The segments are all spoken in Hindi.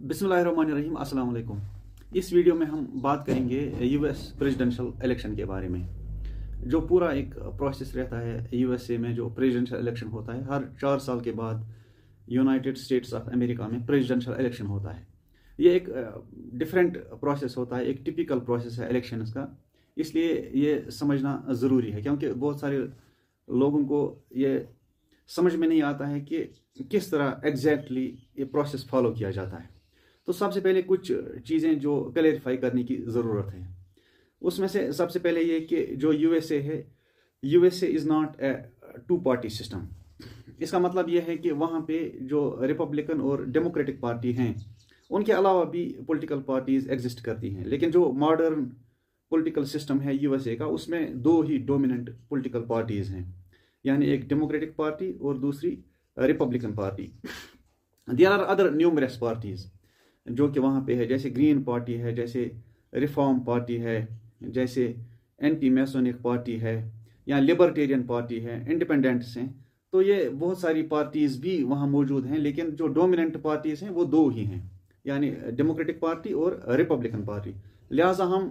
बिस्मिल्लाहिर्रहमानिर्रहीम अस्सलाम वालेकुम। इस वीडियो में हम बात करेंगे यूएस प्रेसिडेंशियल इलेक्शन के बारे में। जो पूरा एक प्रोसेस रहता है यूएसए में, जो प्रेसिडेंशियल इलेक्शन होता है हर 4 साल के बाद यूनाइटेड स्टेट्स ऑफ अमेरिका में प्रेसिडेंशियल इलेक्शन होता है। ये एक डिफरेंट प्रोसेस होता है, एक टिपिकल प्रोसेस है इलेक्शंस का, इसलिए ये समझना ज़रूरी है क्योंकि बहुत सारे लोगों को ये समझ में नहीं आता है कि किस तरह एग्जैक्टली ये प्रोसेस फॉलो किया जाता है। तो सबसे पहले कुछ चीज़ें जो क्लैरिफाई करने की ज़रूरत है, उसमें से सबसे पहले ये कि जो यूएसए है, USA is not a 2 party system. इसका मतलब ये है कि वहाँ पे जो रिपब्लिकन और डेमोक्रेटिक पार्टी हैं, उनके अलावा भी पॉलिटिकल पार्टीज एग्जिस्ट करती हैं, लेकिन जो मॉडर्न पॉलिटिकल सिस्टम है यूएसए का, उसमें 2 ही डोमिनेंट पॉलिटिकल पार्टीज हैं, यानी एक डेमोक्रेटिक पार्टी और दूसरी Republican Party. There are other numerous parties जो कि वहाँ पे है, जैसे ग्रीन पार्टी है, जैसे रिफॉर्म पार्टी है, जैसे एंटी मैसोनिक पार्टी है, या लिबर्टेरियन पार्टी है, इंडिपेंडेंट्स हैं। तो ये बहुत सारी पार्टीज भी वहाँ मौजूद हैं, लेकिन जो डोमिनेंट पार्टीज हैं वो 2 ही हैं, यानी डेमोक्रेटिक पार्टी और रिपब्लिकन पार्टी। लिहाजा हम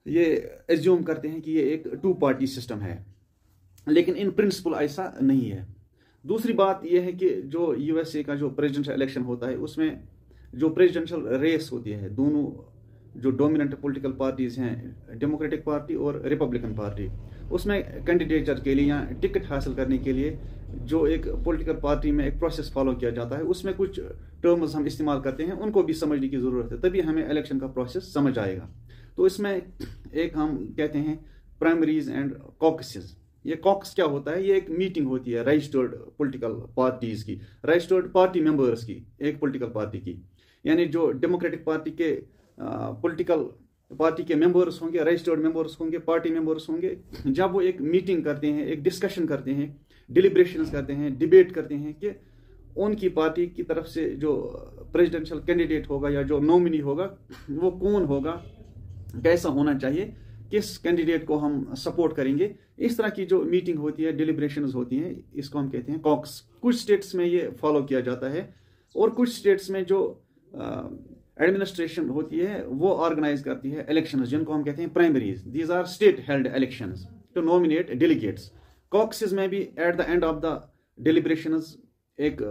ये एज्यूम करते हैं कि ये एक 2 पार्टी सिस्टम है, लेकिन इन प्रिंसिपल ऐसा नहीं है। दूसरी बात यह है कि जो यूएसए का जो प्रेसिडेंशियल इलेक्शन होता है, उसमें जो प्रेसिडेंशियल रेस होती है, दोनों जो डोमिनेंट पॉलिटिकल पार्टीज हैं, डेमोक्रेटिक पार्टी और रिपब्लिकन पार्टी, उसमें कैंडिडेचर के लिए या टिकट हासिल करने के लिए जो एक पॉलिटिकल पार्टी में एक प्रोसेस फॉलो किया जाता है, उसमें कुछ टर्म्स हम इस्तेमाल करते हैं, उनको भी समझने की ज़रूरत है, तभी हमें इलेक्शन का प्रोसेस समझ आएगा। तो इसमें एक हम कहते हैं प्राइमरीज एंड कॉकसेस। ये कॉकस क्या होता है? ये एक मीटिंग होती है रजिस्टर्ड पॉलिटिकल पार्टीज की, रजिस्टर्ड पार्टी मेंबर्स की, एक पॉलिटिकल पार्टी की, यानी जो डेमोक्रेटिक पार्टी के पॉलिटिकल पार्टी के मेंबर्स होंगे, रजिस्टर्ड मेंबर्स होंगे, पार्टी मेंबर्स होंगे, जब वो एक मीटिंग करते हैं, एक डिस्कशन करते हैं, डिलिब्रेशंस करते हैं, डिबेट करते हैं कि उनकी पार्टी की तरफ से जो प्रेसिडेंशियल कैंडिडेट होगा या जो नॉमिनी होगा वो कौन होगा, कैसा होना चाहिए, किस कैंडिडेट को हम सपोर्ट करेंगे। इस तरह की जो मीटिंग होती है, डिलिब्रेशंस होती हैं, इसको हम कहते हैं कॉक्स। कुछ स्टेट्स में ये फॉलो किया जाता है और कुछ स्टेट्स में जो एडमिनिस्ट्रेशन होती है वो ऑर्गेनाइज करती है इलेक्शंस, जिनको हम कहते हैं primaries. These are state held elections to nominate delegates. Caucuses में भी at the end of the deliberations एक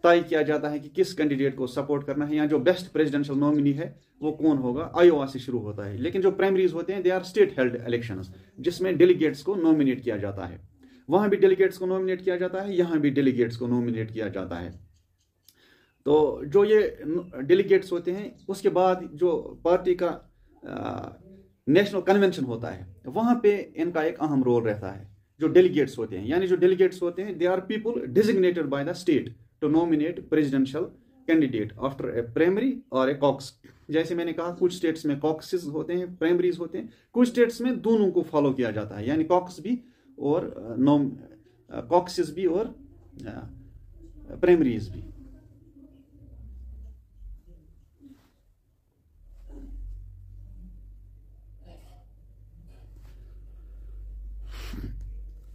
तय किया जाता है कि किस कैंडिडेट को सपोर्ट करना है, या जो बेस्ट प्रेसिडेंशियल नॉमिनी है वो कौन होगा। आयोवा से शुरू होता है, लेकिन जो प्राइमरीज होते हैं they are state held elections, जिसमें डेलीगेट्स को नॉमिनेट किया जाता है। वहां भी डेलीगेट्स को नॉमिनेट किया जाता है, यहां भी डेलीगेट्स को नॉमिनेट किया जाता है। तो जो ये डेलीगेट्स होते हैं, उसके बाद जो पार्टी का नेशनल कन्वेंशन होता है, वहां पे इनका एक अहम रोल रहता है। जो डेलीगेट्स होते हैं, यानी जो डेलीगेट्स होते हैं, they are people designated by the state to nominate presidential candidate after a primary और ए कॉक्स। जैसे मैंने कहा, कुछ स्टेट्स में कॉक्सेस होते हैं, प्राइमरीज होते हैं, कुछ स्टेट्स में दोनों को फॉलो किया जाता है, यानी कॉक्स भी और कॉक्सेस भी और प्राइमरीज भी।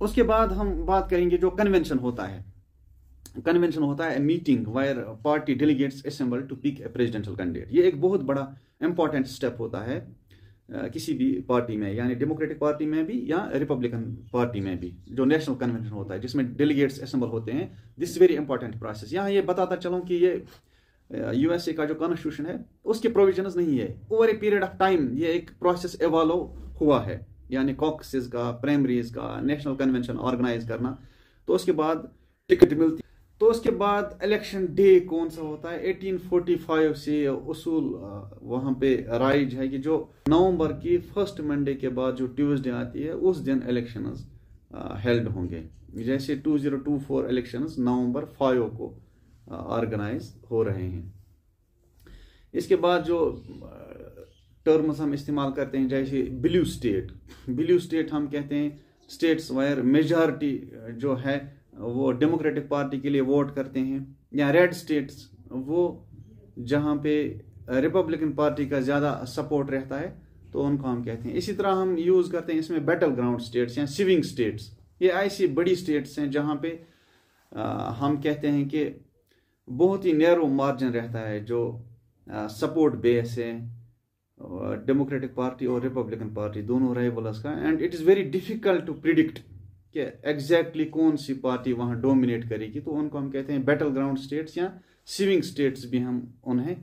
उसके बाद हम बात करेंगे जो कन्वेंशन होता है। कन्वेंशन होता है meeting where party delegates assemble to pick a presidential candidate. ये एक बहुत बड़ा इंपॉर्टेंट स्टेप होता है किसी भी पार्टी में, यानी डेमोक्रेटिक पार्टी में भी या रिपब्लिकन पार्टी में भी। जो नेशनल कन्वेंशन होता है जिसमें डेलीगेट्स असेंबल होते हैं, दिस वेरी इंपॉर्टेंट प्रोसेस। यहाँ ये बताता चलूँ कि ये यूएसए का जो कॉन्स्टिट्यूशन है उसके प्रोविजंस नहीं है। Over a period of time ये एक प्रोसेस एवॉल्व हुआ है, यानी कॉकसेस का, प्राइमरीज का, नेशनल कन्वेंशन ऑर्गेनाइज करना, तो उसके बाद टिकट मिलती। तो उसके बाद इलेक्शन डे कौन सा होता है? 1845 से उसूल वहाँ पे राइज है कि जो नवंबर की फर्स्ट मंडे के बाद जो ट्यूसडे आती है, उस दिन इलेक्शंस हेल्ड होंगे। जैसे 2024 इलेक्शंस नवंबर 5 को ऑर्गेनाइज हो रहे हैं। इसके बाद जो टर्म्स हम इस्तेमाल करते हैं, जैसे ब्लू स्टेट। ब्लू स्टेट हम कहते हैं स्टेट्स वायर मेजॉरिटी जो है वो डेमोक्रेटिक पार्टी के लिए वोट करते हैं, या रेड स्टेट्स वो जहाँ पे रिपब्लिकन पार्टी का ज़्यादा सपोर्ट रहता है, तो उनको हम कहते हैं। इसी तरह हम यूज़ करते हैं इसमें बैटल ग्राउंड स्टेट्स या स्विंग स्टेट्स। ये ऐसी बड़ी स्टेट्स हैं जहाँ पे हम कहते हैं कि बहुत ही नैरो मार्जिन रहता है जो सपोर्ट बेस है डेमोक्रेटिक पार्टी और रिपब्लिकन पार्टी दोनों राइवल्स का, and it is very difficult to predict कि एग्जैक्टली कौन सी पार्टी वहाँ डोमिनेट करेगी। तो उनको हम कहते हैं बैटल ग्राउंड स्टेट्स या स्विंग स्टेट्स भी हम उन्हें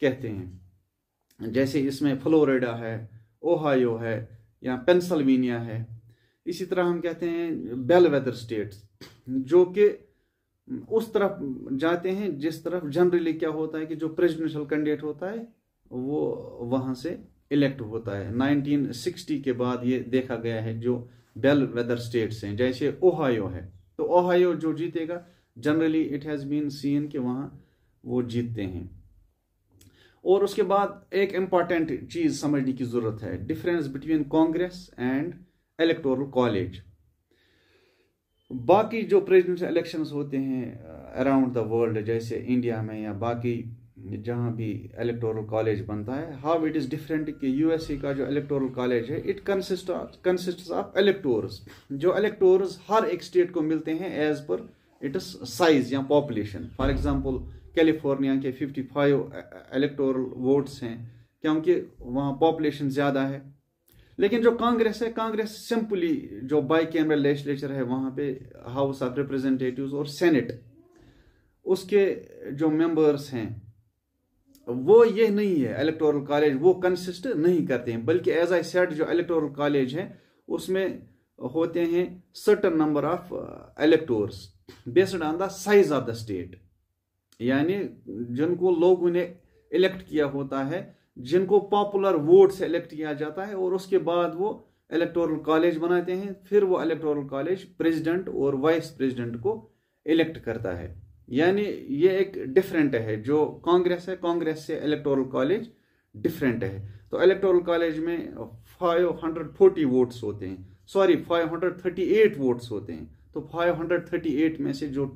कहते हैं। जैसे इसमें फ्लोरिडा है, ओहायो है या पेंसिल्वेनिया है। इसी तरह हम कहते हैं बेलवेदर स्टेट्स, जो कि उस तरफ जाते हैं जिस तरफ जनरली क्या होता है कि जो प्रेसिडेंशियल कैंडिडेट होता है वो वहाँ से इलेक्ट होता है। 1960 के बाद ये देखा गया है जो बेलवेदर स्टेट्स हैं, जैसे ओहायो है, तो ओहायो जो जीतेगा generally it has been seen कि वहाँ वो जीतते हैं। और उसके बाद एक इम्पॉर्टेंट चीज़ समझने की ज़रूरत है, difference between Congress and electoral college. बाकी जो प्रेसिडेंशियल इलेक्शंस होते हैं अराउंड द वर्ल्ड, जैसे इंडिया में या बाकी जहाँ भी इलेक्टोरल कॉलेज बनता है, हाउ इट इज़ डिफरेंट कि यूएसए का जो इलेक्टोरल कॉलेज है इट कंसिस्ट ऑफ इलेक्टोर्स। जो इलेक्टोर्स हर एक स्टेट को मिलते हैं as per it is size या पॉपुलेशन। फॉर एग्जांपल कैलिफोर्निया के 55 इलेक्टोरल वोट्स हैं क्योंकि वहाँ पॉपुलेशन ज़्यादा है। लेकिन जो कांग्रेस है, कांग्रेस सिंपली जो बाई कैमरल लेजिस्लेचर है वहाँ पे हाउस ऑफ रिप्रेजेंटेटिव्स और सेनेट, उसके जो मेंबर्स हैं वो ये नहीं है इलेक्टोरल कॉलेज, वो कंसिस्ट नहीं करते हैं, बल्कि एज आई सेड जो इलेक्टोरल कॉलेज है उसमें होते हैं certain number of electors based on the size of the state, यानी जिनको लोगों ने इलेक्ट किया होता है, जिनको पॉपुलर वोट से इलेक्ट किया जाता है, और उसके बाद वो इलेक्टोरल कॉलेज बनाते हैं। फिर वो इलेक्टोरल कॉलेज प्रेसिडेंट और वाइस प्रेसिडेंट को इलेक्ट करता है। यानी ये एक डिफरेंट है, जो कांग्रेस है, कांग्रेस से इलेक्टोरल कॉलेज डिफरेंट है। तो इलेक्टोरल कॉलेज में 540 वोट्स होते हैं, 538 वोट्स होते हैं। तो 538 में से जो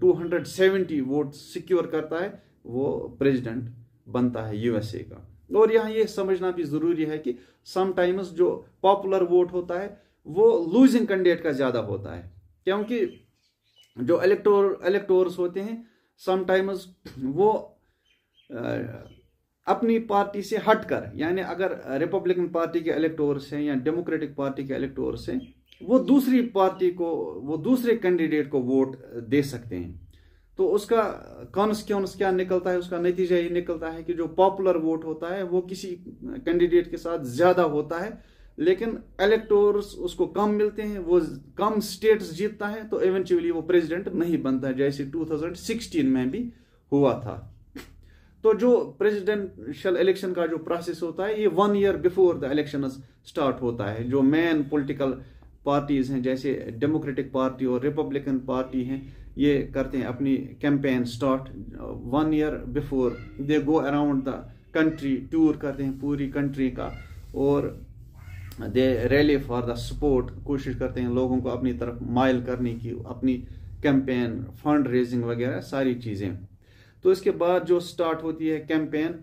270 वोट सिक्योर करता है वो प्रेसिडेंट बनता है यूएसए का। और यहाँ ये समझना भी जरूरी है कि समटाइम्स जो पॉपुलर वोट होता है वो लूजिंग कैंडिडेट का ज्यादा होता है, क्योंकि जो इलेक्टोर्स होते हैं समटाइम्स वो अपनी पार्टी से हटकर, यानी अगर रिपब्लिकन पार्टी के इलेक्टोर्स हैं या डेमोक्रेटिक पार्टी के इलेक्टोर्स हैं, वो दूसरी पार्टी को, वो दूसरे कैंडिडेट को वोट दे सकते हैं। तो उसका कॉन्सिक्वेंस क्या निकलता है, उसका नतीजा ये निकलता है कि जो पॉपुलर वोट होता है वो किसी कैंडिडेट के साथ ज्यादा होता है, लेकिन इलेक्टोर्स उसको कम मिलते हैं, वो कम स्टेट्स जीतता है, तो इवेंचुअली वो प्रेसिडेंट नहीं बनता है, जैसे 2016 में भी हुआ था। तो जो प्रेसिडेंशियल इलेक्शन का जो प्रोसेस होता है ये 1 year before the election start होता है। जो मेन पॉलिटिकल पार्टीज हैं जैसे डेमोक्रेटिक पार्टी और रिपब्लिकन पार्टी हैं, ये करते हैं अपनी campaign start 1 year before. They go around the country, tour करते हैं पूरी कंट्री का, और दे रैली फॉर द सपोर्ट, कोशिश करते हैं लोगों को अपनी तरफ माइल करने की, अपनी कैंपेन, फंड रेजिंग वगैरह सारी चीज़ें। तो इसके बाद जो स्टार्ट होती है कैंपेन,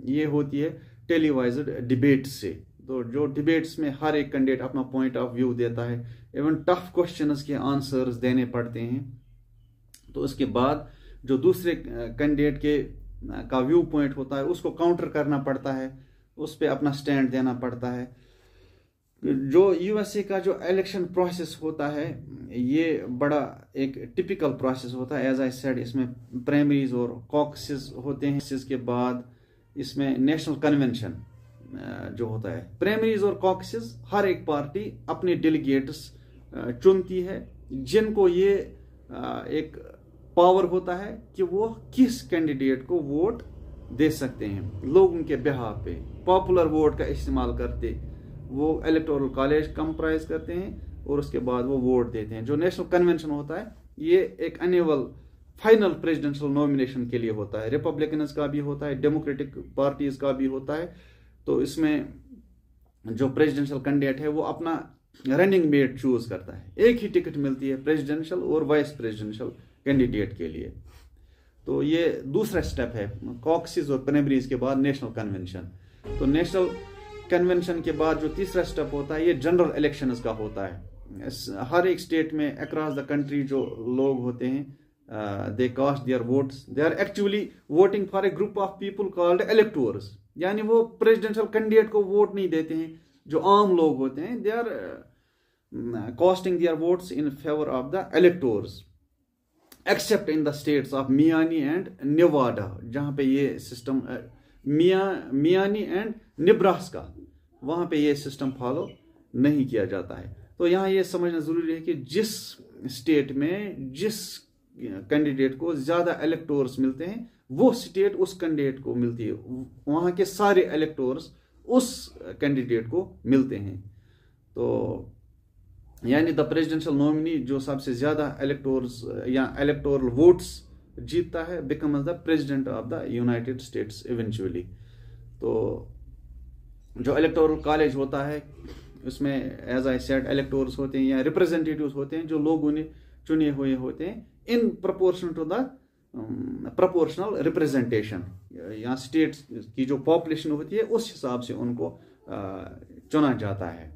ये होती है टेलीवाइज्ड डिबेट से। तो जो डिबेट्स में हर एक कैंडिडेट अपना पॉइंट ऑफ व्यू देता है, इवन टफ क्वेश्चंस के आंसर्स देने पड़ते हैं। तो उसके बाद जो दूसरे कैंडिडेट के का व्यू पॉइंट होता है उसको काउंटर करना पड़ता है, उस पर अपना स्टैंड देना पड़ता है। जो यूएसए का जो इलेक्शन प्रोसेस होता है ये बड़ा एक टिपिकल प्रोसेस होता है। एज आई सेड, इसमें प्राइमरीज और कॉकसेस होते हैं। इसके बाद इसमें नेशनल कन्वेंशन जो होता है। प्राइमरीज और कॉकसेस हर एक पार्टी अपने डेलीगेट्स चुनती है, जिनको ये एक पावर होता है कि वो किस कैंडिडेट को वोट दे सकते हैं लोगों के बिहाफ पे। पॉपुलर वोट का इस्तेमाल करते वो इलेक्टोरल कॉलेज कंप्राइज करते हैं और उसके बाद वो वोट देते हैं। जो नेशनल कन्वेंशन होता है ये एक एनुअल फाइनल प्रेसिडेंशियल नॉमिनेशन के लिए होता है। रिपब्लिकन्स का भी होता है, डेमोक्रेटिक पार्टीज का भी होता है। तो इसमें जो प्रेसिडेंशियल कैंडिडेट है वो अपना रनिंग मेट चूज करता है। एक ही टिकट मिलती है प्रेसिडेंशियल और वाइस प्रेसिडेंशियल कैंडिडेट के लिए। तो ये दूसरा स्टेप है, कॉकसेस और प्राइमरीज के बाद नेशनल कन्वेंशन। तो नेशनल कन्वेंशन के बाद जो तीसरा स्टेप होता है ये जनरल इलेक्शंस का होता है। हर एक स्टेट में अक्रॉस द कंट्री जो लोग होते हैं they cast their votes. They are actually voting for a group of people called electors. यानी वो प्रेसिडेंशियल कैंडिडेट को वोट नहीं देते हैं, जो आम लोग होते हैं. They are casting their votes in favor of the electors, except in the states of Miami and Nevada, जहाँ पे ये सिस्टम मियामी एंड निब्रास्का, वहाँ पे ये सिस्टम फॉलो नहीं किया जाता है. तो यहाँ ये समझना जरूरी है कि जिस स्टेट में जिस कैंडिडेट को ज्यादा इलेक्टोर्स मिलते हैं, वो स्टेट उस कैंडिडेट को मिलती है, वहाँ के सारे इलेक्टोर्स उस कैंडिडेट को मिलते हैं. तो यानी द प्रेसिडेंशियल नॉमिनी जो सबसे ज्यादा इलेक्टोर्स या इलेक्टोरल वोट्स जीतता है, becomes the president of the United states eventually. तो जो इलेक्टोरल कॉलेज होता है उसमें एज आई सेड इलेक्टोर्स होते हैं या रिप्रेजेंटेटिव्स होते हैं जो लोगों ने चुने हुए होते हैं in proportion to the proportional representation. यहाँ स्टेट्स की जो पॉपुलेशन होती है उस हिसाब से उनको चुना जाता है.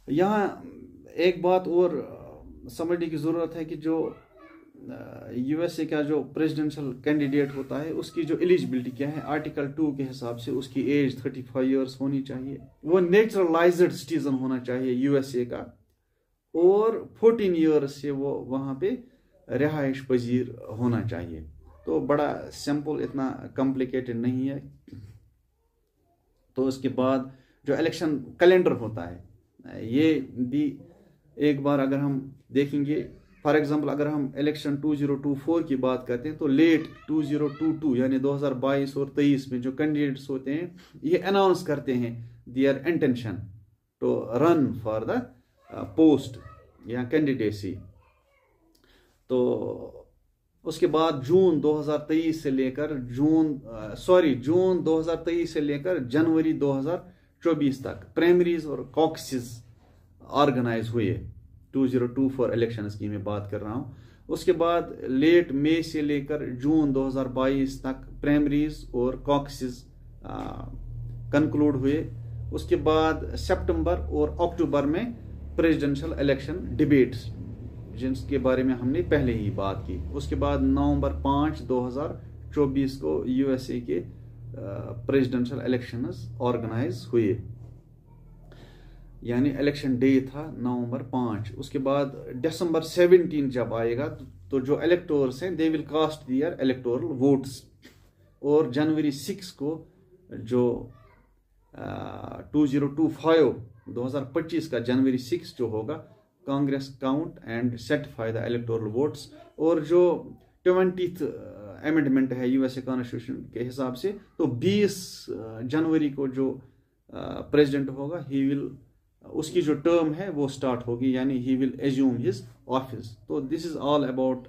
यहाँ एक बात और समझने की जरूरत है कि जो यूएसए का जो प्रेसिडेंशियल कैंडिडेट होता है उसकी जो एलिजिबिलिटी क्या है. आर्टिकल 2 के हिसाब से उसकी एज 35 इयर्स होनी चाहिए, वो नेचुरलाइज्ड सिटीजन होना चाहिए यूएसए का, और 14 इयर्स से वो वहाँ पे रिहाइश पजीर होना चाहिए. तो बड़ा सिंपल, इतना कॉम्प्लिकेटेड नहीं है. तो उसके बाद जो इलेक्शन कैलेंडर होता है ये भी एक बार अगर हम देखेंगे, फॉर एग्जांपल अगर हम इलेक्शन 2024 की बात करते हैं तो लेट 2022 यानी 2022 और 23 में जो कैंडिडेट्स होते हैं ये अनाउंस करते हैं their intention to run for the post या कैंडिडेसी. तो उसके बाद जून 2023 से लेकर जून 2023 से लेकर जनवरी 2024 तक प्राइमरीज और कॉकसेस ऑर्गेनाइज हुए. 2024 इलेक्शन की मैं बात कर रहा हूं. उसके बाद लेट मई से लेकर जून 2022 तक प्राइमरीज और कॉकसेस कंक्लूड हुए. उसके बाद सितंबर और अक्टूबर में प्रेसिडेंशियल इलेक्शन डिबेट्स, जिनके बारे में हमने पहले ही बात की. उसके बाद नवंबर 5, 2024 को यूएसए के प्रेसिडेंशियल इलेक्शंस ऑर्गेनाइज हुए, यानी इलेक्शन डे था नवंबर 5. उसके बाद दिसंबर 17 जब आएगा तो जो इलेक्टोर्स हैं they will cast their electoral votes, और जनवरी 6 को जो 2025 का जनवरी 6 जो होगा, Congress count and certify the electoral votes. और जो 20th अमेंडमेंट है यूएसए कॉन्स्टिट्यूशन के हिसाब से, तो 20 जनवरी को जो प्रेसिडेंट होगा ही विल, उसकी जो टर्म है वो स्टार्ट होगी, यानी he will assume his office. तो दिस इज ऑल अबाउट